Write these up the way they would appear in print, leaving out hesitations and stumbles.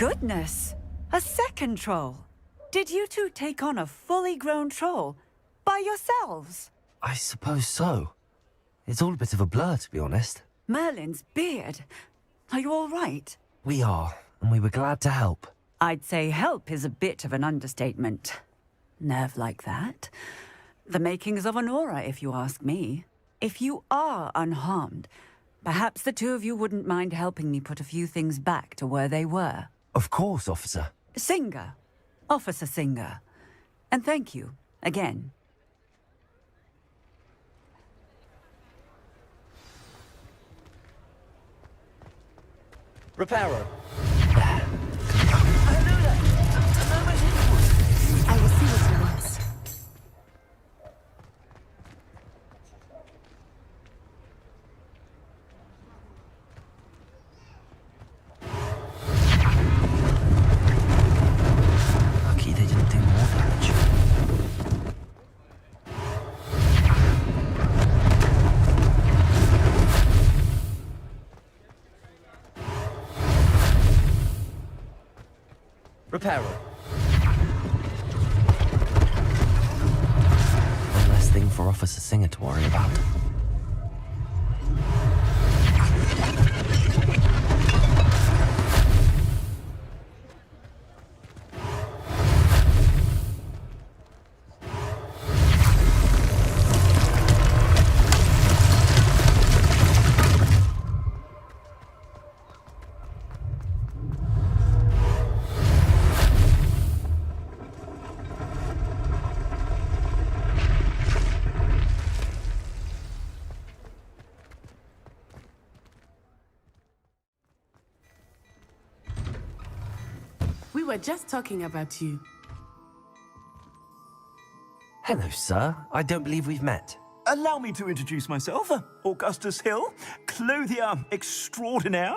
goodness! A second troll! Did you two take on a fully grown troll by yourselves? I suppose so. It's all a bit of a blur, to be honest. Merlin's beard. Are you all right? We are, and we were glad to help. I'd say help is a bit of an understatement. Nerve like that. The makings of an aura, if you ask me. If you are unharmed, perhaps the two of you wouldn't mind helping me put a few things back to where they were. Of course, officer. Singer. Officer Singer. And thank you, again. Reparo. I will see what he wants. Lucky they didn't do more damage. Reparo. One less thing for Officer Singer to worry about. We were just talking about you. Hello, sir. I don't believe we've met. Allow me to introduce myself, Augustus Hill, clothier extraordinaire.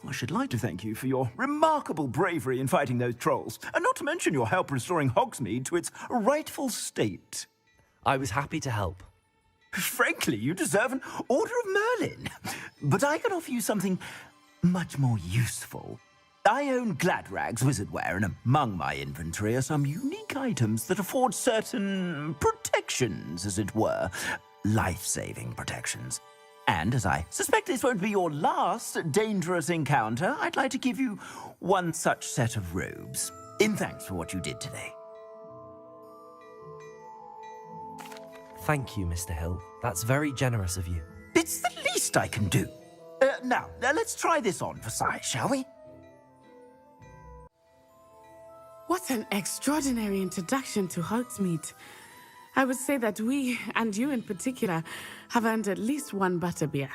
I should like to thank you for your remarkable bravery in fighting those trolls, and not to mention your help restoring Hogsmeade to its rightful state. I was happy to help. Frankly, you deserve an Order of Merlin. But I can offer you something much more useful. I own Gladrag's wizardware, and among my inventory are some unique items that afford certain protections, as it were. Life-saving protections. And as I suspect this won't be your last dangerous encounter, I'd like to give you one such set of robes, in thanks for what you did today. Thank you, Mr. Hill. That's very generous of you. It's the least I can do. Now, let's try this on for size, shall we? What an extraordinary introduction to Hogsmeade. I would say that we, and you in particular, have earned at least one butterbeer.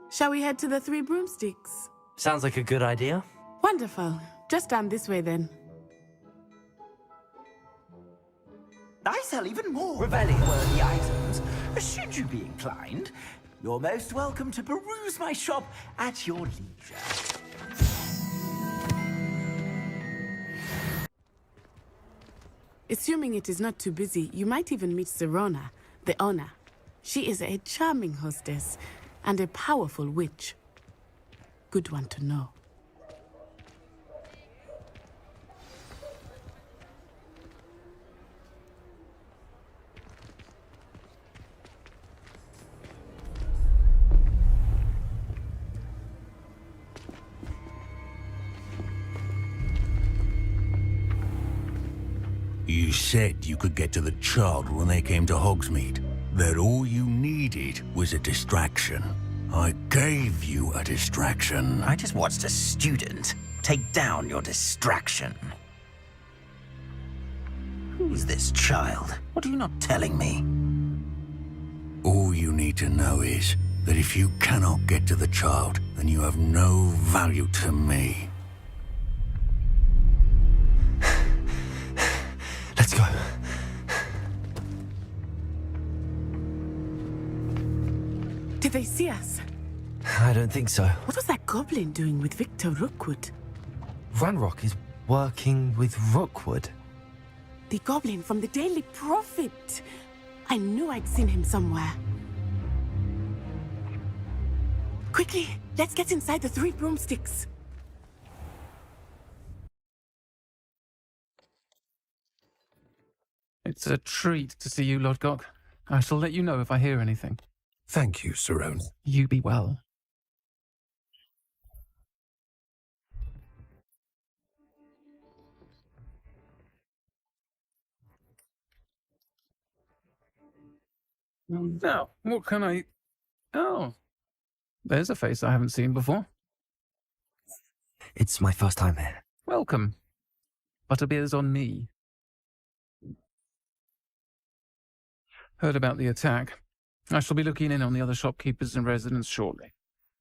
Shall we head to the Three Broomsticks? Sounds like a good idea. Wonderful. Just down this way then. I sell even more Revelio-worthy items. Should you be inclined, you're most welcome to peruse my shop at your leisure. Assuming it is not too busy, you might even meet Serona, the owner. She is a charming hostess and a powerful witch. Good one to know. You said you could get to the child when they came to Hogsmeade. That all you needed was a distraction. I gave you a distraction. I just watched a student take down your distraction. Who's this child? What are you not telling me? All you need to know is that if you cannot get to the child, then you have no value to me. Let's go. Did they see us? I don't think so. What was that goblin doing with Victor Rookwood? Ranrock is working with Rookwood. The goblin from the Daily Prophet. I knew I'd seen him somewhere. Quickly, let's get inside the Three Broomsticks. It's a treat to see you, Lodgok. I shall let you know if I hear anything. Thank you, Sirona. You be well. Now, what can I... Oh, there's a face I haven't seen before. It's my first time here. Welcome. Butterbeer's on me. Heard about the attack. I shall be looking in on the other shopkeepers and residents shortly.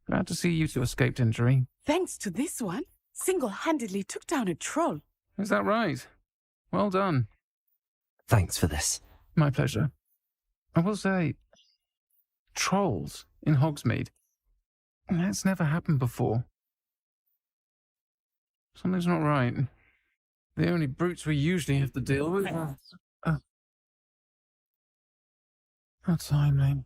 Glad to see you two escaped injury. Thanks to this one, single-handedly took down a troll. Is that right? Well done. Thanks for this. My pleasure. I will say, trolls in Hogsmeade. That's never happened before. Something's not right. The only brutes we usually have to deal with are... How timely.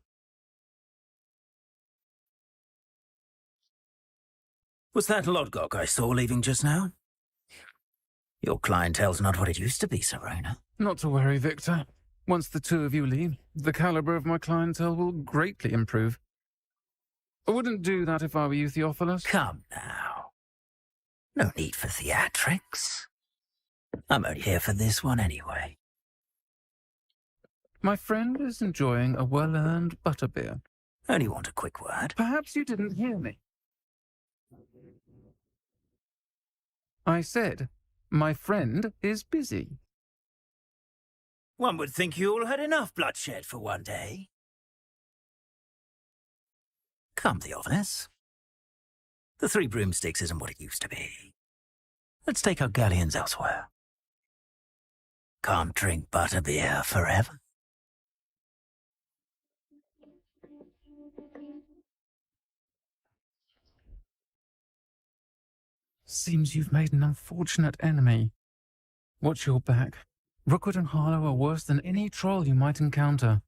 Was that Lodgok I saw leaving just now? Your clientele's not what it used to be, Sirona. Not to worry, Victor. Once the two of you leave, the caliber of my clientele will greatly improve. I wouldn't do that if I were you, Theophilus. Come now. No need for theatrics. I'm only here for this one anyway. My friend is enjoying a well-earned butterbeer. Only want a quick word. Perhaps you didn't hear me. I said, my friend is busy. One would think you all had enough bloodshed for one day. Come, Theophilus. The Three Broomsticks isn't what it used to be. Let's take our galleons elsewhere. Can't drink butterbeer forever. Seems you've made an unfortunate enemy. Watch your back. Rookwood and Harlow are worse than any troll you might encounter.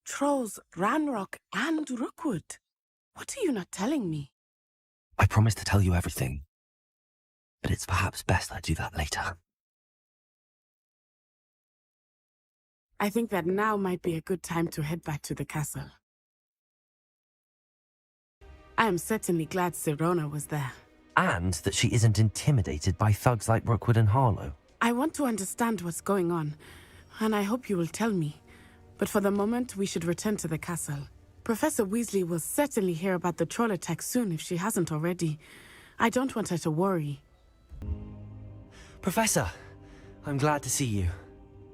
Trolls, Ranrock, and Rookwood. What are you not telling me? I promised to tell you everything, but it's perhaps best I do that later. I think that now might be a good time to head back to the castle. I am certainly glad Sirona was there. And that she isn't intimidated by thugs like Rookwood and Harlow. I want to understand what's going on, and I hope you will tell me. But for the moment, we should return to the castle. Professor Weasley will certainly hear about the troll attack soon if she hasn't already. I don't want her to worry. Professor, I'm glad to see you.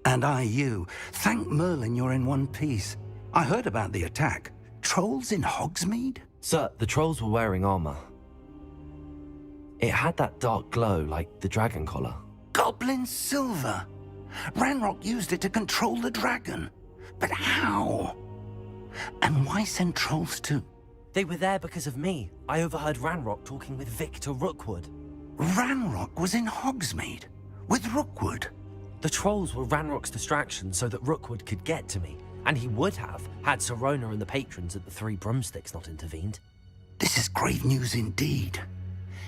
And I you. Thank Merlin you're in one piece. I heard about the attack. Trolls in Hogsmeade? Sir, the trolls were wearing armor. It had that dark glow like the dragon collar. Goblin silver! Ranrock used it to control the dragon. But how? And why send trolls too? They were there because of me. I overheard Ranrock talking with Victor Rookwood. Ranrock was in Hogsmeade? With Rookwood? The trolls were Ranrock's distraction so that Rookwood could get to me. And he would have, had Sirona and the patrons at the Three Broomsticks not intervened. This is grave news indeed.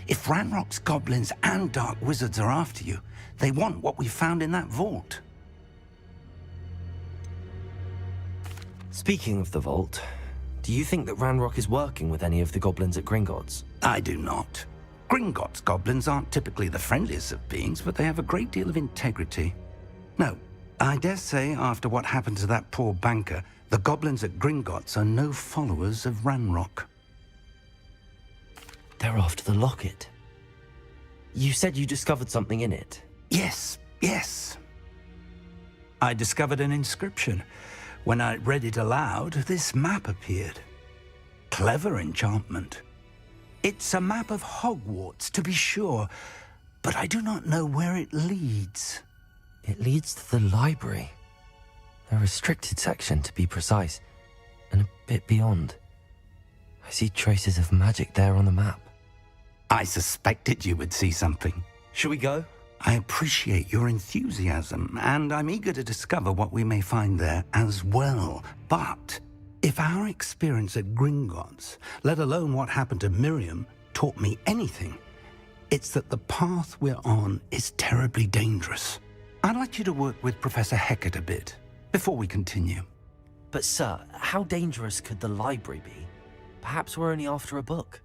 If Ranrock's goblins and dark wizards are after you, they want what we found in that vault. Speaking of the vault, do you think that Ranrock is working with any of the goblins at Gringotts? I do not. Gringotts goblins aren't typically the friendliest of beings, but they have a great deal of integrity. No, I dare say after what happened to that poor banker, the goblins at Gringotts are no followers of Ranrock. They're after the locket. You said you discovered something in it. Yes. I discovered an inscription. When I read it aloud, this map appeared. Clever enchantment. It's a map of Hogwarts, to be sure, but I do not know where it leads. It leads to the library. A restricted section, to be precise, and a bit beyond. I see traces of magic there on the map. I suspected you would see something. Shall we go? I appreciate your enthusiasm, and I'm eager to discover what we may find there as well. But if our experience at Gringotts, let alone what happened to Miriam, taught me anything, it's that the path we're on is terribly dangerous. I'd like you to work with Professor Hecat a bit, before we continue. But sir, how dangerous could the library be? Perhaps we're only after a book.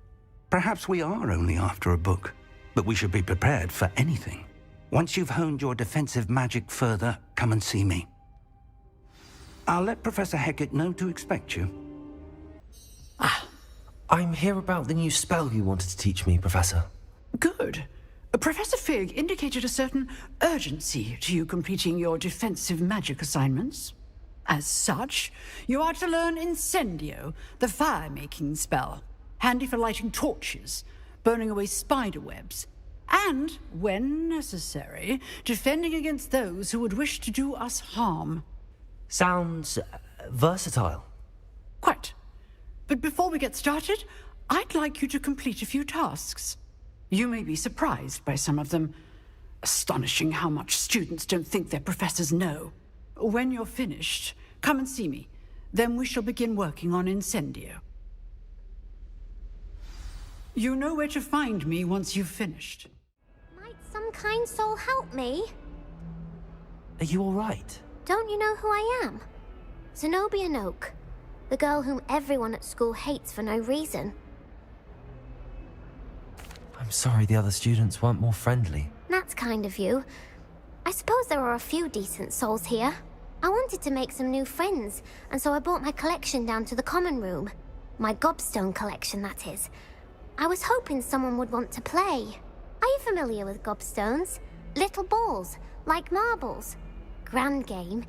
Perhaps we are only after a book, but we should be prepared for anything. Once you've honed your defensive magic further, come and see me. I'll let Professor Hecat know to expect you. I'm here about the new spell you wanted to teach me, Professor. Good. Professor Fig indicated a certain urgency to you completing your defensive magic assignments. As such, you are to learn Incendio, the fire-making spell, handy for lighting torches, burning away spider webs, and, when necessary, defending against those who would wish to do us harm. Sounds versatile. Quite. But before we get started, I'd like you to complete a few tasks. You may be surprised by some of them. Astonishing how much students don't think their professors know. When you're finished, come and see me. Then we shall begin working on Incendio. You know where to find me once you've finished. Might some kind soul help me? Are you all right? Don't you know who I am? Zenobia Noak, the girl whom everyone at school hates for no reason. I'm sorry the other students weren't more friendly. That's kind of you. I suppose there are a few decent souls here. I wanted to make some new friends, and so I brought my collection down to the common room. My gobstone collection, that is. I was hoping someone would want to play. Are you familiar with gobstones? Little balls, like marbles. Grand game.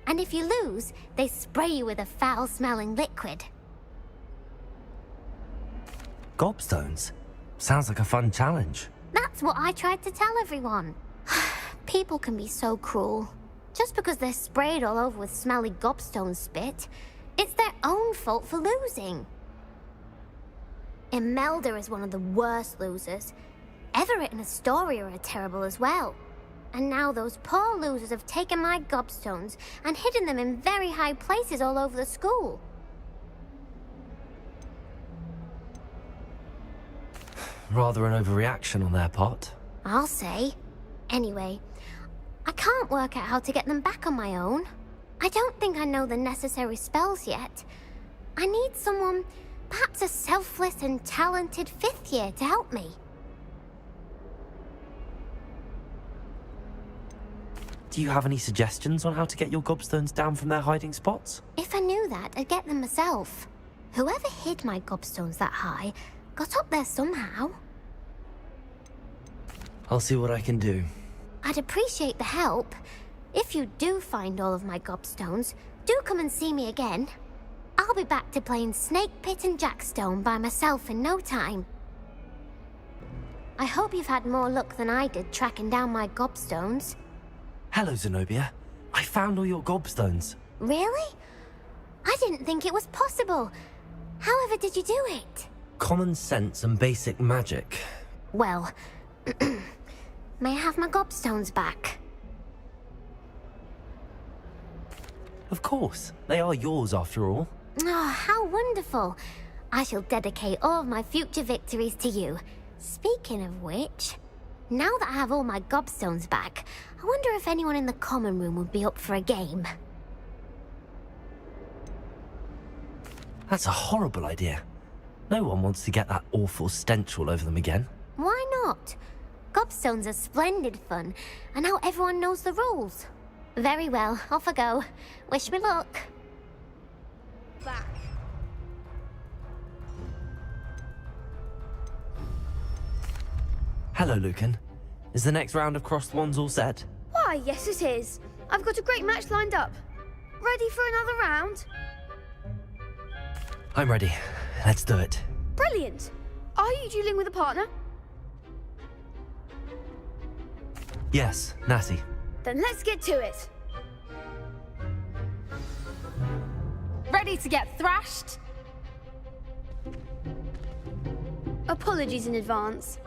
And if you lose, they spray you with a foul-smelling liquid. Gobstones? Sounds like a fun challenge. That's what I tried to tell everyone. People can be so cruel. Just because they're sprayed all over with smelly gobstone spit, it's their own fault for losing. Imelda is one of the worst losers. Everett and Astoria are terrible as well. And now those poor losers have taken my gobstones and hidden them in very high places all over the school. Rather an overreaction on their part. I'll say. Anyway, I can't work out how to get them back on my own. I don't think I know the necessary spells yet. I need someone, perhaps a selfless and talented fifth year to help me. Do you have any suggestions on how to get your gobstones down from their hiding spots? If I knew that, I'd get them myself. Whoever hid my gobstones that high got up there somehow. I'll see what I can do. I'd appreciate the help. If you do find all of my gobstones, do come and see me again. I'll be back to playing Snake Pit and Jackstone by myself in no time. I hope you've had more luck than I did tracking down my gobstones. Hello, Zenobia. I found all your gobstones. Really? I didn't think it was possible. However did you do it? Common sense and basic magic. Well, may I have my gobstones back? Of course. They are yours after all. Oh, how wonderful. I shall dedicate all of my future victories to you. Speaking of which, now that I have all my gobstones back, I wonder if anyone in the common room would be up for a game. That's a horrible idea. No one wants to get that awful stench all over them again. Why not? Gobstones are splendid fun, and now everyone knows the rules. Very well, off I go. Wish me luck. Back. Hello, Lucan. Is the next round of Crossed Wands all set? Why, yes it is. I've got a great match lined up. Ready for another round? I'm ready. Let's do it. Brilliant. Are you dueling with a partner? Yes, Natty. Then let's get to it. Ready to get thrashed? Apologies in advance.